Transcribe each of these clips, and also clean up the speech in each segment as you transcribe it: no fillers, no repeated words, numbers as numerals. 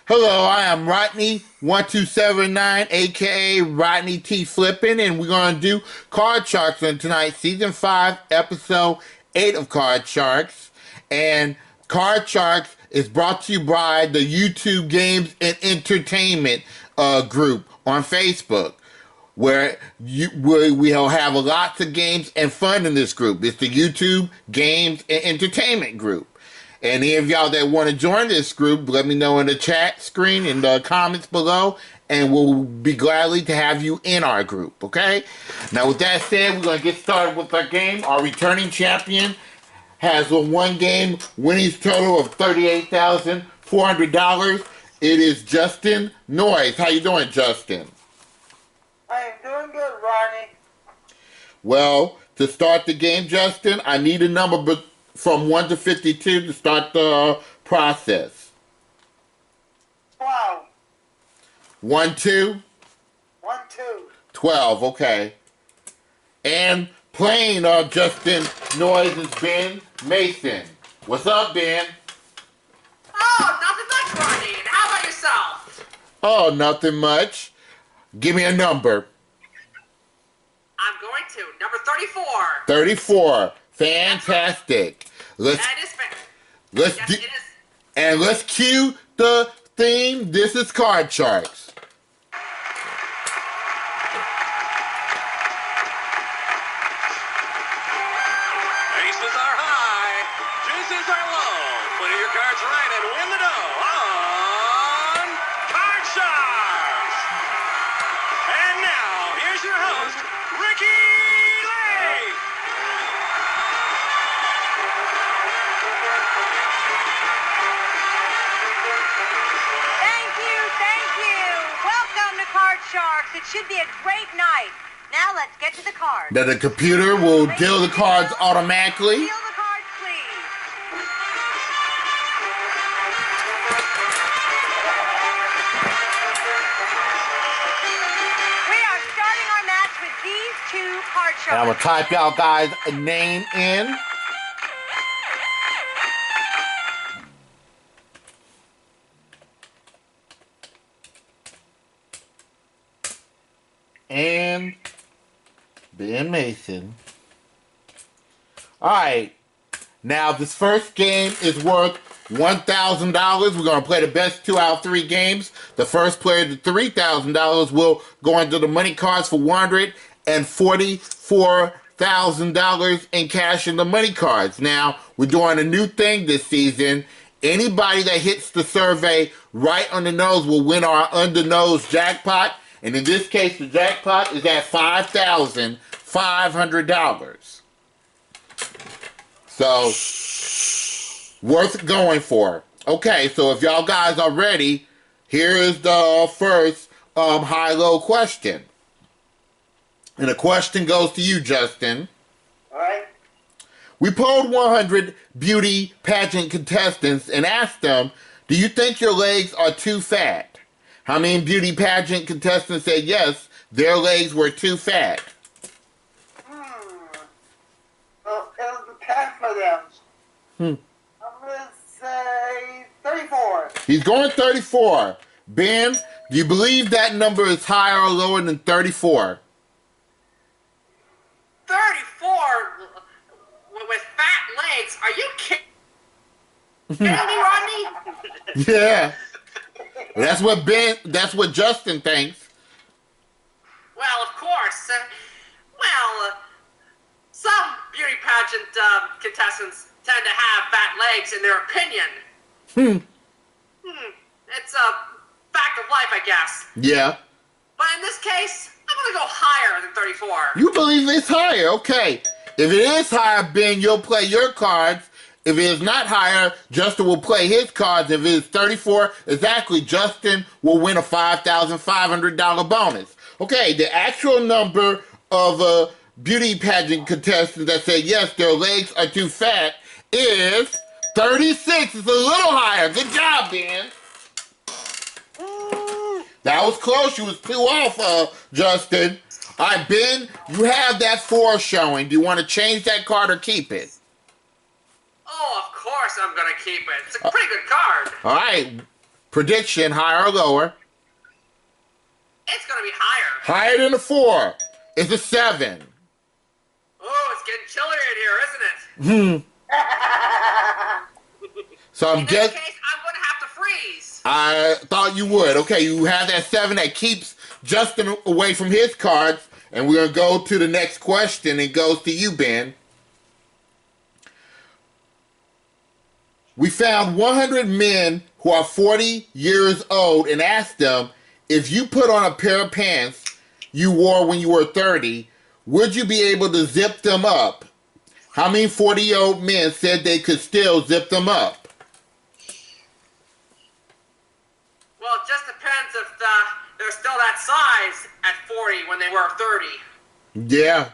Hello, I am Rodney1279, aka Rodney T. Flippin', and we're going to do Card Sharks on tonight, Season 5, Episode 8 of Card Sharks. And Card Sharks is brought to you by the YouTube Games and Entertainment group on Facebook, where we'll have lots of games and fun in this group. It's the YouTube Games and Entertainment group. Any of y'all that want to join this group, let me know in the chat screen, in the comments below, and we'll be gladly to have you in our group, okay? Now, with that said, we're going to get started with our game. Our returning champion has a one-game winnings total of $38,400. It is Justin Noyes. How you doing, Justin? I am doing good, Ronnie. Well, to start the game, Justin, I need a number from 1 to 52 to start the process. 12. 1, 2? 1, 2. 12, okay. And playing Justin Noyes is Ben Mason. What's up, Ben? Oh, nothing much, Ronnie. And how about yourself? Oh, nothing much. Give me a number. I'm going to. Number 34. 34. Fantastic. That is fair. Let's Yes, do, it is. and let's cue the theme. This is Card Sharks. Aces are high, deuces are low. Put your cards right and win the dough on Card Sharks. And now, here's your host, Ricky Lake. Thank you. Welcome to Card Sharks. It should be a great night. Now let's get to the cards. That the computer will deal the cards automatically. Deal the cards, please. We are starting our match with these two card And I'm sharks. going to type y'all guys a name in. And Ben Mason. Alright. Now, this first game is worth $1,000. We're going to play the best 2 out of 3 games. The first player to $3,000 will go into the money cards for $144,000 in cash in the money cards. Now, we're doing a new thing this season. Anybody that hits the survey right on the nose will win our under-nose jackpot. And in this case, the jackpot is at $5,500. So, worth going for. Okay, so if y'all guys are ready, here is the first high-low question. And the question goes to you, Justin. All right. We polled 100 beauty pageant contestants and asked them, do you think your legs are too fat? How many beauty pageant contestants said yes, their legs were too fat? Well, it was the pass for them. I'm going to say 34. He's going 34. Ben, do you believe that number is higher or lower than 34? 34 with fat legs. Are you kidding me, Rodney? Yeah. That's what Justin thinks. Well, of course. Some beauty pageant contestants tend to have fat legs in their opinion. It's a fact of life, I guess. Yeah. But in this case, I'm going to go higher than 34. You believe it's higher. Okay. If it is higher, Ben, you'll play your cards. If it is not higher, Justin will play his cards. If it is 34, exactly, Justin will win a $5,500 bonus. Okay, the actual number of beauty pageant contestants that say yes, their legs are too fat is 36. It's a little higher. Good job, Ben. That was close. You was 2 off, Justin. All right, Ben, you have that 4 showing. Do you want to change that card or keep it? Oh, of course I'm going to keep it. It's a pretty good card. All right. Prediction, higher or lower? It's going to be higher. Higher than a 4. It's a 7. Oh, it's getting chillier in here, isn't it? So I'm In this case, I'm going to have to freeze. I thought you would. Okay, you have that 7 that keeps Justin away from his cards. And we're going to go to the next question. It goes to you, Ben. We found 100 men who are 40 years old and asked them, if you put on a pair of pants you wore when you were 30, would you be able to zip them up? How many 40-year-old men said they could still zip them up? Well, it just depends if they're still that size at 40 when they were 30. Yeah.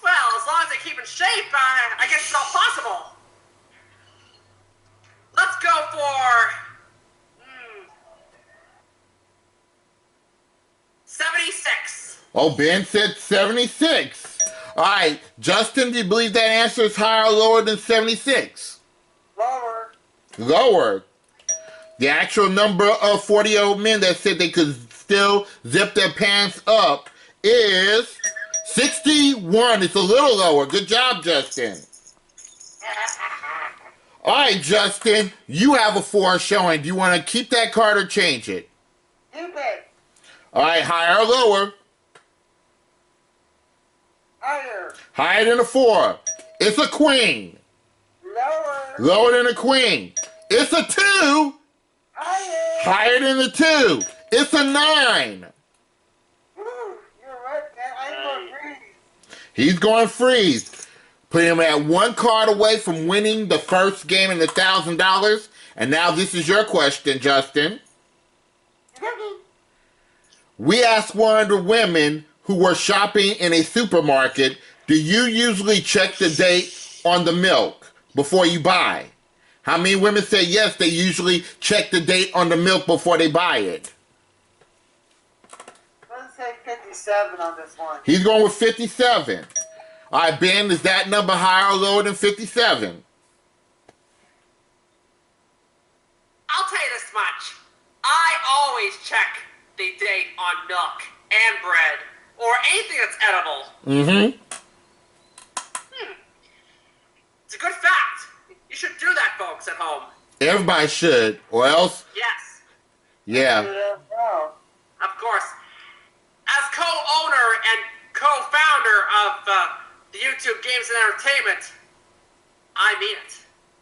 Well, as long as they keep in shape, I guess it's all possible. Let's go for 76. Oh, Ben said 76. All right, Justin, do you believe that answer is higher or lower than 76? Lower. Lower. The actual number of 40-year-old men that said they could still zip their pants up is 61. It's a little lower. Good job, Justin. All right, Justin, you have a 4 showing. Do you want to keep that card or change it? Keep it. All right, higher or lower? Higher. Higher than a 4. It's a queen. Lower. Lower than a queen. It's a 2. Higher. Higher than a 2. It's a 9. Woo, you're right, man. I'm going to freeze. He's going freeze. Put him at 1 card away from winning the first game and $1,000. And now this is your question, Justin. We asked 100 women who were shopping in a supermarket, do you usually check the date on the milk before you buy? How many women say yes, they usually check the date on the milk before they buy it? Let's say 57 on this one. He's going with 57. All right, Ben, is that number higher or lower than 57? I'll tell you this much. I always check the date on milk and bread or anything that's edible. Mm-hmm. It's a good fact. You should do that, folks, at home. Everybody should, or else, Yes, yeah. Oh. of course. As co-owner and co-founder of the YouTube Games and Entertainment, I mean it.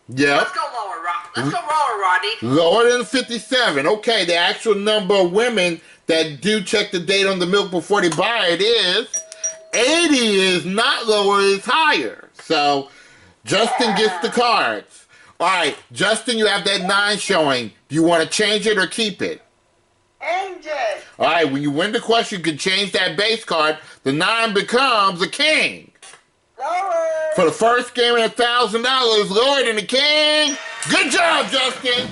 Yeah. Let's go lower, Let's go lower, Rodney. Lower than 57. Okay, the actual number of women that do check the date on the milk before they buy it is 80 is not lower, it's higher. So, Justin gets the cards. All right, Justin, you have that 9 showing. Do you want to change it or keep it? Change it. All right, when you win the question, you can change that base card. The 9 becomes a king. Lower. For the first game and $1,000, lower than the king. Good job, Justin.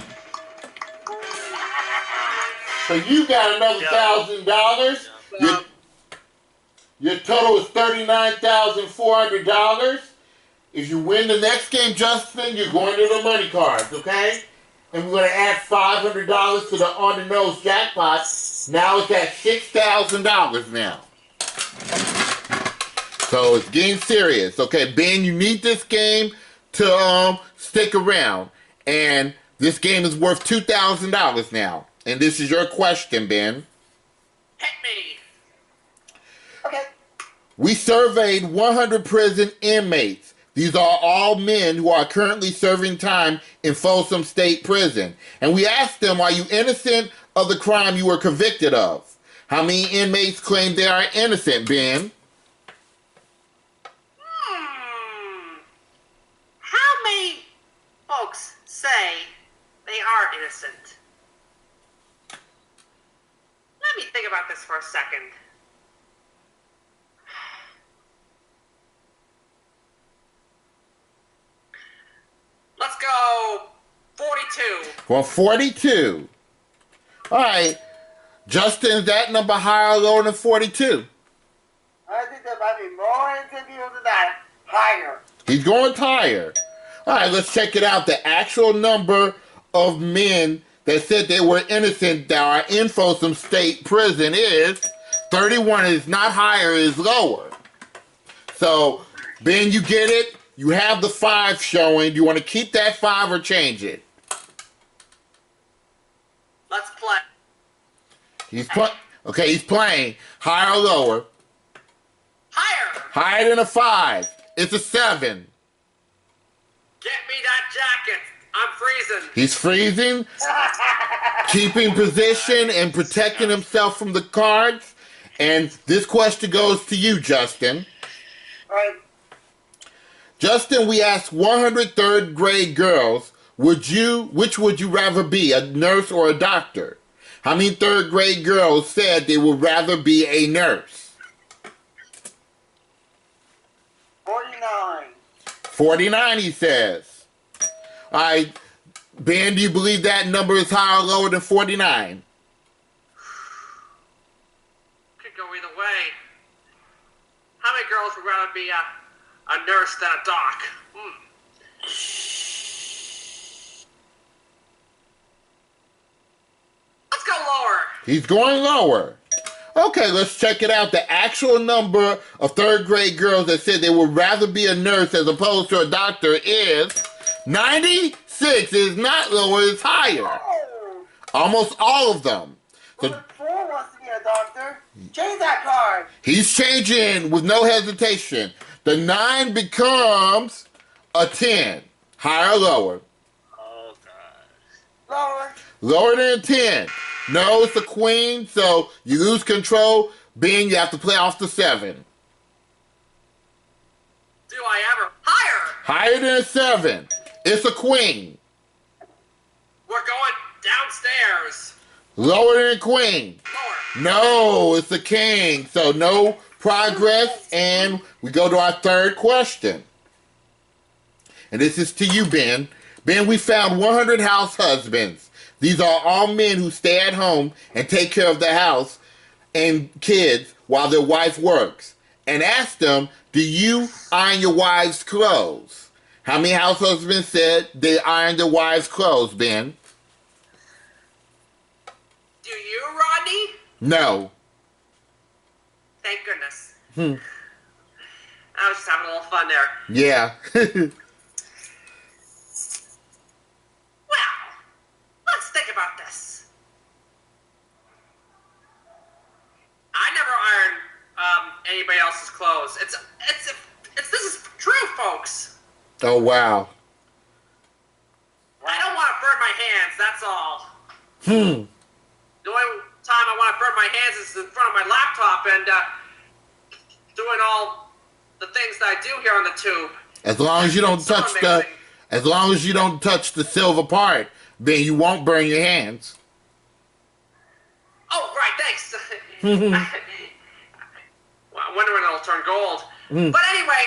So you got another $1,000. Your total is $39,400. If you win the next game, Justin, you're going to the money cards, okay? And we're going to add $500 to the on-the-nose jackpot. Now it's at $6,000 now. So it's getting serious. Okay, Ben, you need this game to stick around. And this game is worth $2,000 now. And this is your question, Ben. Hit me. Okay. We surveyed 100 prison inmates. These are all men who are currently serving time in Folsom State Prison. And we asked them, are you innocent of the crime you were convicted of? How many inmates claim they are innocent, Ben? How many folks say they are innocent? Let me think about this for a second. Let's go 42. Well, 42. All right. Justin, is that number higher or lower than 42? I think there might be more interviews than that. Higher. He's going higher. All right, let's check it out. The actual number of men that said they were innocent that are in Folsom State Prison is 31 is not higher, is lower. So, Ben, you get it? You have the 5 showing. Do you want to keep that 5 or change it? Let's play. He's playing. Higher or lower? Higher. Higher than a 5. It's a 7. Get me that jacket. I'm freezing. He's freezing, keeping position and protecting himself from the cards. And this question goes to you, Justin. Right. Justin, we asked 100 third grade girls, which would you rather be, a nurse or a doctor? How many third grade girls said they would rather be a nurse? 49. 49, he says. All right, Ben, do you believe that number is higher or lower than 49? Could go either way. How many girls would rather be a nurse than a doc? Let's go lower. He's going lower. Okay, let's check it out. The actual number of third grade girls that said they would rather be a nurse as opposed to a doctor is 96. Is not lower, it's higher. Oh, Almost all of them. So 4 wants to be a doctor. Change that card. he's changing with no hesitation. The 9 becomes a 10. Higher or lower? Oh, God. Lower. Lower than 10. No, it's a queen, so you lose control. Ben, you have to play off the 7. Do I ever? Higher. Higher than a 7. It's a queen. We're going downstairs. Lower than a queen. Lower. No, it's a king. So no progress, and we go to our third question. And this is to you, Ben. Ben, we found 100 house husbands. These are all men who stay at home and take care of the house and kids while their wife works. And asked them, do you iron your wife's clothes? How many house husbands said they iron their wives' clothes, Ben? Do you, Rodney? No. Thank goodness. I was just having a little fun there. Yeah. Well, let's think about this. I never iron anybody else's clothes. This is true, folks. Oh, wow. I don't want to burn my hands, that's all. Hmm. The only time I want to burn my hands is in front of my laptop and doing all the things that I do here on the tube. As long as you don't So touch amazing. as long as you don't touch the silver part, then you won't burn your hands. Oh, right, thanks. Well, I wonder when it'll turn gold. But anyway,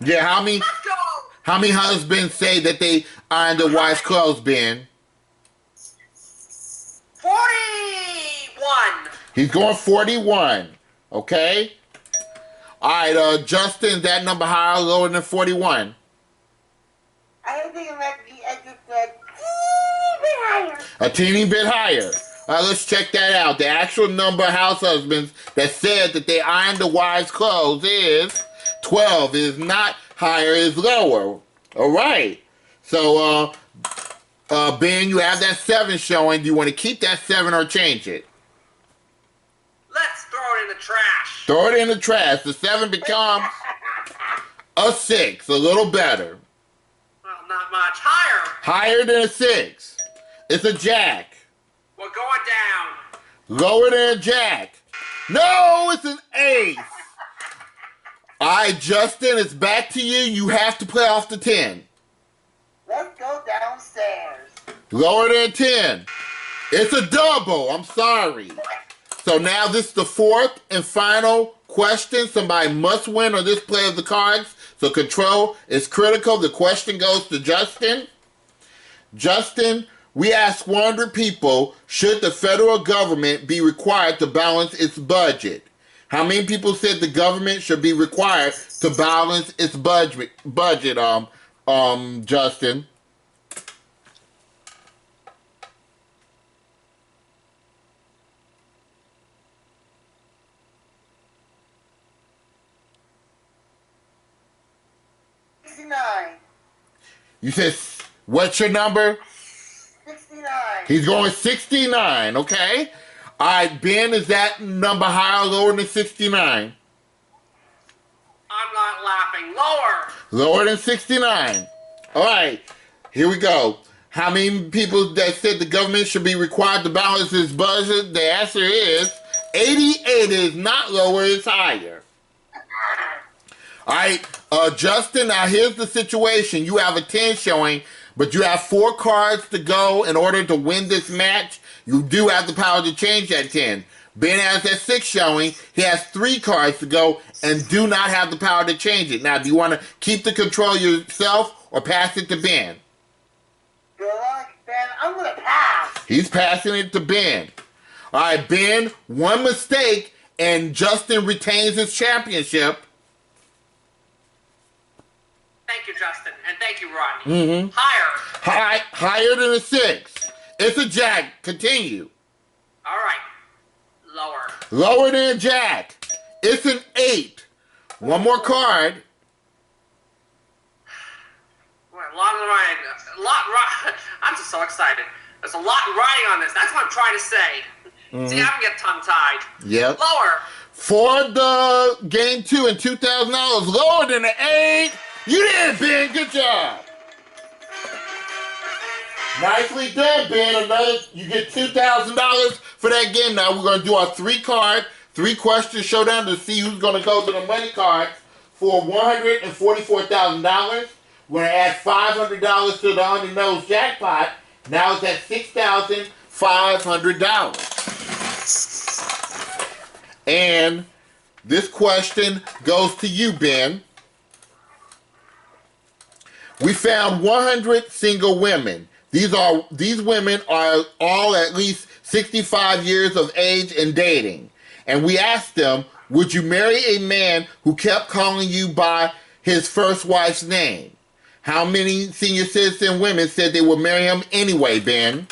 Yeah, how many let's go. husbands say that they iron their wife's clothes, Ben? 41. He's going 41. Okay? Alright, Justin, that number higher or lower than 41? I don't think it might be just a teeny bit higher. A teeny bit higher. Alright, let's check that out. The actual number of house husbands that said that they ironed the wives' clothes is 12. It is not higher, it's lower. Alright. So, Ben, you have that 7 showing. Do you want to keep that 7 or change it? Let's throw it in the trash. Throw it in the trash. The 7 becomes a 6. A little better. Well, not much. Higher. Higher than a 6. It's a jack. We're going down. Lower than a jack. No, it's an ace. All right, Justin, it's back to you. You have to play off the 10. Let's go downstairs. Lower than 10. It's a double. I'm sorry. So now this is the 4th and final question. Somebody must win on this play of the cards. So control is critical. The question goes to Justin. Justin, we asked 100 people, should the federal government be required to balance its budget? How many people said the government should be required to balance its budget, Justin? You said, what's your number? 69. He's going 69, okay? All right, Ben, is that number higher or lower than 69? I'm not laughing. Lower. Lower than 69. All right, here we go. How many people that said the government should be required to balance its budget? The answer is 88 is not lower, it's higher. All right, Justin, now here's the situation. You have a 10 showing, but you have 4 cards to go in order to win this match. You do have the power to change that 10. Ben has that 6 showing. He has 3 cards to go and do not have the power to change it. Now, do you want to keep the control yourself or pass it to Ben? Good luck, Ben. I'm going to pass. He's passing it to Ben. All right, Ben, one mistake, and Justin retains his championship. Thank you, Justin. And thank you, Rodney. Higher. Higher than a 6. It's a jack. Continue. All right. Lower. Lower than a jack. It's an 8. One more card. I'm just so excited. There's a lot riding on this. That's what I'm trying to say. See, I'm getting tongue-tied. Yep. Lower. For the game 2 and $2,000, lower than an 8. You did, Ben. Good job. Nicely done, Ben. You get $2,000 for that game. Now we're going to do our 3-card, 3-question showdown to see who's going to go to the money cards for $144,000. We're going to add $500 to the on-the-nose jackpot. Now it's at $6,500. And this question goes to you, Ben. We found 100 single women. These women are all at least 65 years of age and dating. And we asked them, would you marry a man who kept calling you by his first wife's name? How many senior citizen women said they would marry him anyway, Ben?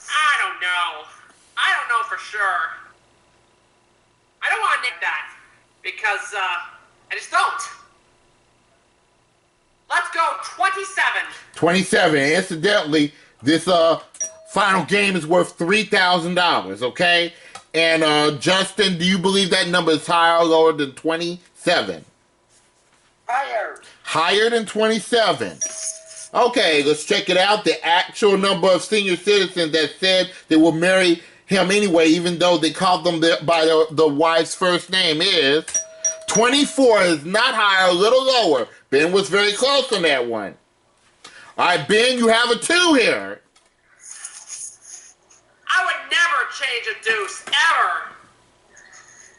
I don't know. I don't know for sure. I don't want to nick that because I just don't. Let's go 27. 27. Incidentally, this final game is worth $3,000, okay? And Justin, do you believe that number is higher or lower than 27? Higher. Higher than 27. Okay, let's check it out. The actual number of senior citizens that said they will marry him anyway, even though they called them by the wife's first name, is 24. Is not higher, a little lower. Ben was very close on that one. All right, Ben, you have a 2 here. I would never change a deuce, ever.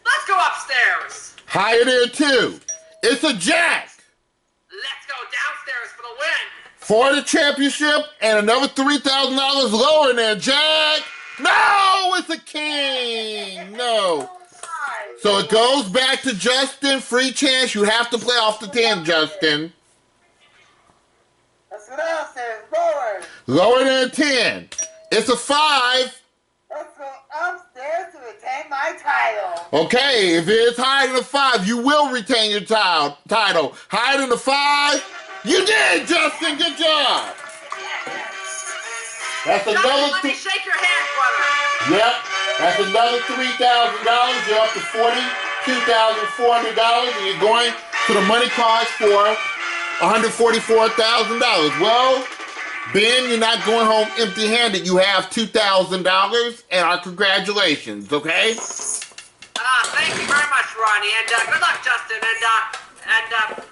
Let's go upstairs. Higher than a 2. It's a jack. Let's go downstairs for the win. For the championship and another $3,000 lower than a jack. No, it's a king. No. So it goes back to Justin. Free chance. You have to play off the 10, Justin. Let's go downstairs. Lower. Lower than a 10. It's a 5. Let's go upstairs to retain my title. Okay, if it's higher than a 5, you will retain your title. Higher than a 5, you did, Justin. Good job. That's Justin, another. let me shake your hand, brother. Yep, that's another $3,000. You're up to $42,400, and you're going to the money cards for $144,000. Well, Ben, you're not going home empty-handed. You have $2,000, and our congratulations, okay? Thank you very much, Ronnie, and good luck, Justin, and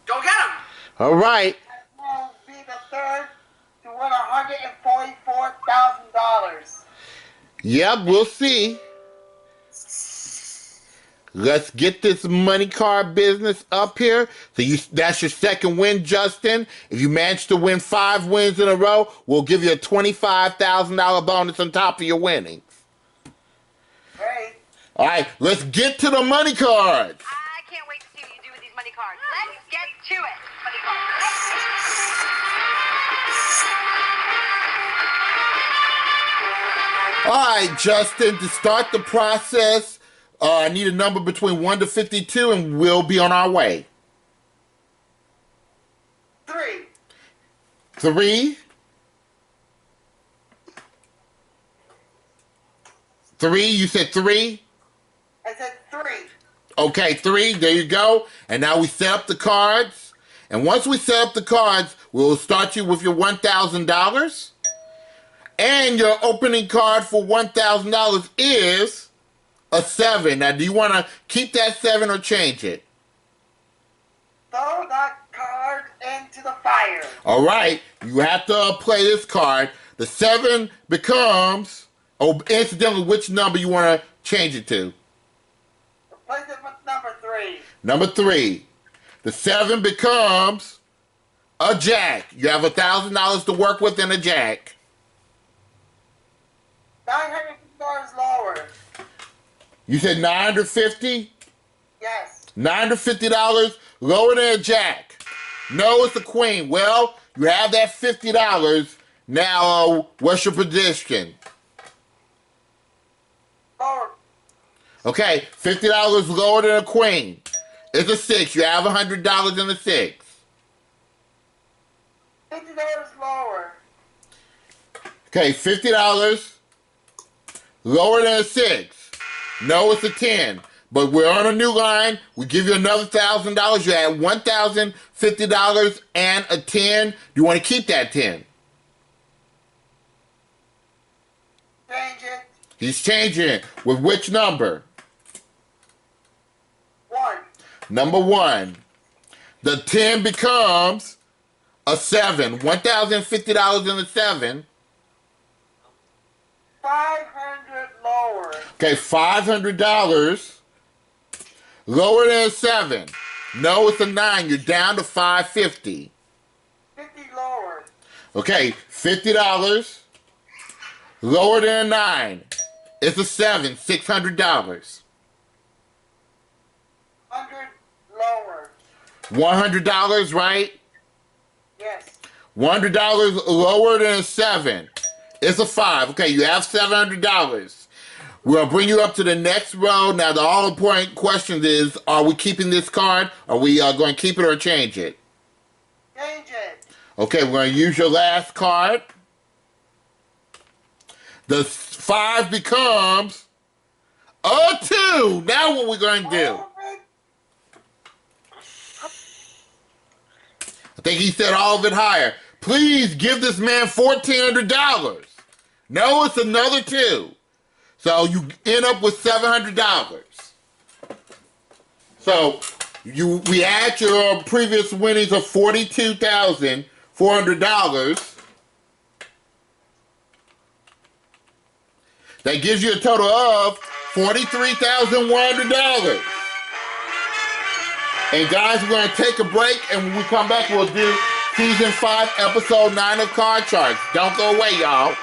go get him. All right. That will be the third to win $144,000. Yep, we'll see. Let's get this money card business up here. So that's your second win, Justin. If you manage to win 5 wins in a row, we'll give you a $25,000 bonus on top of your winnings. Great. All right, let's get to the money cards. I can't wait to see what you do with these money cards. Let's get to it. Money cards. All right, Justin, to start the process I need a number between 1 to 52, and we'll be on our way. 3. 3. 3, you said 3? I said 3. Okay, 3, there you go. And now we set up the cards. And once we set up the cards, we'll start you with your $1,000. And your opening card for $1,000 is a 7. Now, do you want to keep that 7 or change it? Throw that card into the fire. All right, you have to play this card. The 7 becomes, incidentally, which number you want to change it to? Replace it with number 3. Number 3. The 7 becomes a jack. You have $1,000 to work with and a jack. $900 lower. You said 950? Yes. $950 lower than a jack. No, it's a queen. Well, you have that $50. Now, what's your position? Lower. Okay, $50 lower than a queen. It's a 6. You have $100 in the 6. $50 lower. Okay, $50 lower than a 6. No, it's a 10. But we're on a new line. We give you another $1,000. You add $1,050 and a 10. Do you want to keep that 10? Change it. He's changing it. With which number? 1. Number 1. The 10 becomes a 7. $1,050 and a 7. 500 lower. Okay, $500 lower than a 7. No, it's a 9. You're down to $550. 50 lower. Okay, $50 lower than a 9. It's a 7. $600. 100 lower. $100, right? Yes. $100 lower than a 7. It's a 5. Okay, you have $700. We'll bring you up to the next row. Now, the all-important question is, are we keeping this card? Are we going to keep it or change it? Change it. Okay, we're going to use your last card. The 5 becomes a 2. Now what we're going to do? I think he said all of it higher. Please give this man $1,400. No, it's another 2. So you end up with $700. So we add your previous winnings of $42,400. That gives you a total of $43,100. And guys, we're going to take a break, and when we come back, we'll do Season 5, Episode 9 of Card Sharks. Don't go away, y'all.